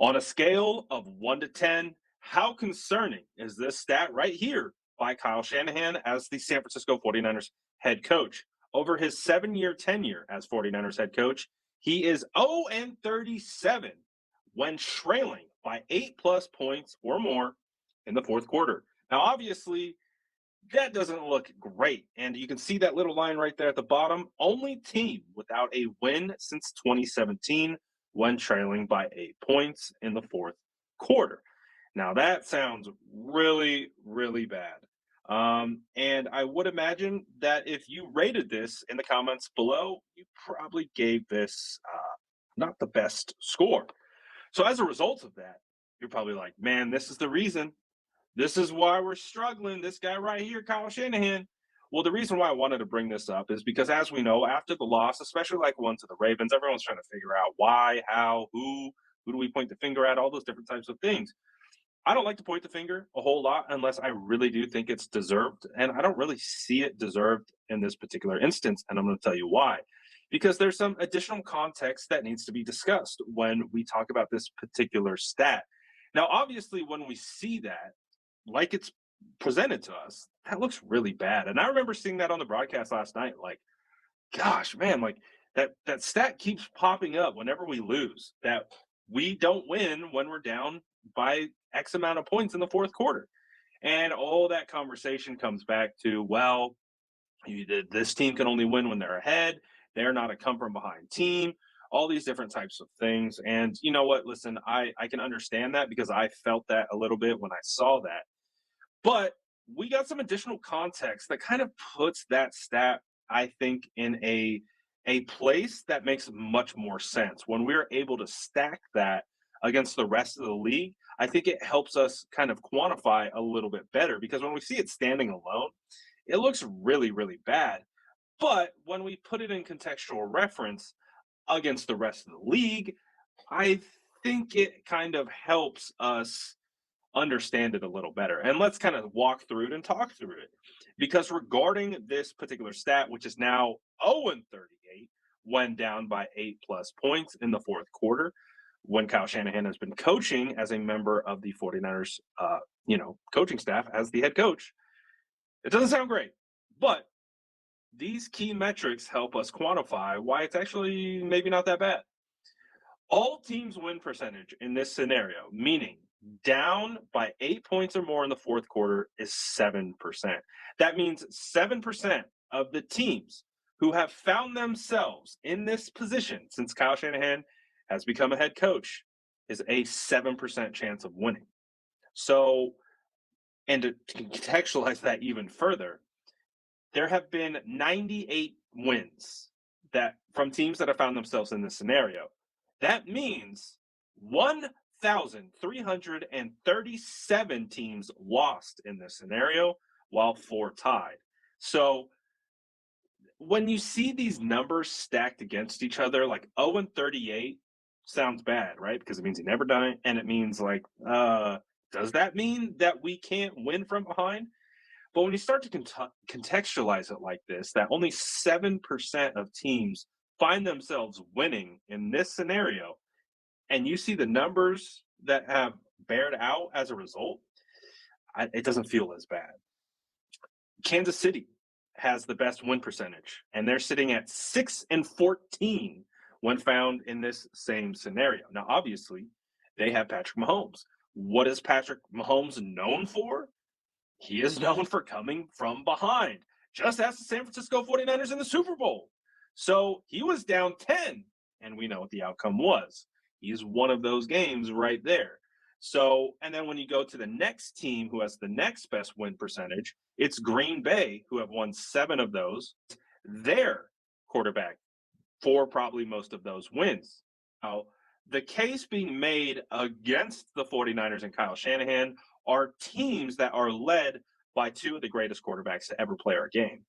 On a scale of 1 to 10, how concerning is this stat right here by Kyle Shanahan as the San Francisco 49ers head coach? Over his 7-year tenure as 49ers head coach, he is 0 and 37 when trailing by 8 plus points or more in the fourth quarter. Now, obviously, that doesn't look great. And you can see that little line right there at the bottom. Only team without a win since 2017 when trailing by 8 points in the fourth quarter. Now, that sounds really, really bad. And I would imagine that if you rated this in the comments below, you probably gave this not the best score. So, as a result of that, you're probably like, man, this is the reason this is why we're struggling. This guy right here, Kyle Shanahan. Well, the reason why I wanted to bring this up is because, as we know, after the loss, especially like one to the Ravens, everyone's trying to figure out why, how, who do we point the finger at, all those different types of things. I don't like to point the finger a whole lot unless I really do think it's deserved. And I don't really see it deserved in this particular instance. And I'm going to tell you why. Because there's some additional context that needs to be discussed when we talk about this particular stat. Now, obviously, when we see that, like it's presented to us, that looks really bad. And I remember seeing that on the broadcast last night. Like, gosh, man, like that stat keeps popping up whenever we lose. That we don't win when we're down by X amount of points in the fourth quarter. And all that conversation comes back to, well, this team can only win when they're ahead. They're not a come from behind team. All these different types of things. And you know what? Listen, I can understand that because I felt that a little bit when I saw that. But we got some additional context that kind of puts that stat, I think, in a place that makes much more sense. When we're able to stack that against the rest of the league, I think it helps us kind of quantify a little bit better because when we see it standing alone, it looks really, really bad. But when we put it in contextual reference against the rest of the league, I think it kind of helps us understand it a little better. And let's kind of walk through it and talk through it. Because regarding this particular stat, which is now 0 and 38, when down by 8 plus points in the fourth quarter, when Kyle Shanahan has been coaching as a member of the 49ers, coaching staff as the head coach, it doesn't sound great. But these key metrics help us quantify why it's actually maybe not that bad. All teams win percentage in this scenario, meaning down by 8 points or more in the fourth quarter, is 7%. That means 7% of the teams who have found themselves in this position since Kyle Shanahan has become a head coach is a 7% chance of winning. So, and to contextualize that even further, there have been 98 wins that from teams that have found themselves in this scenario. That means 1,337 teams lost in this scenario, while 4 tied. So when you see these numbers stacked against each other, like 0 and 38 sounds bad, right? Because it means you never done it, and it means like, does that mean that we can't win from behind? But when you start to contextualize it like this, that only 7% of teams find themselves winning in this scenario, and you see the numbers that have bared out as a result, it doesn't feel as bad. Kansas City has the best win percentage, and they're sitting at 6 and 14 when found in this same scenario. Now, obviously, they have Patrick Mahomes. What is Patrick Mahomes known for? He is known for coming from behind, just as the San Francisco 49ers in the Super Bowl. So he was down 10, and we know what the outcome was. He's one of those games right there. So, and then when you go to the next team who has the next best win percentage, it's Green Bay, who have won 7 of those. Their quarterback for probably most of those wins. Now, the case being made against the 49ers and Kyle Shanahan are teams that are led by 2 of the greatest quarterbacks to ever play our game.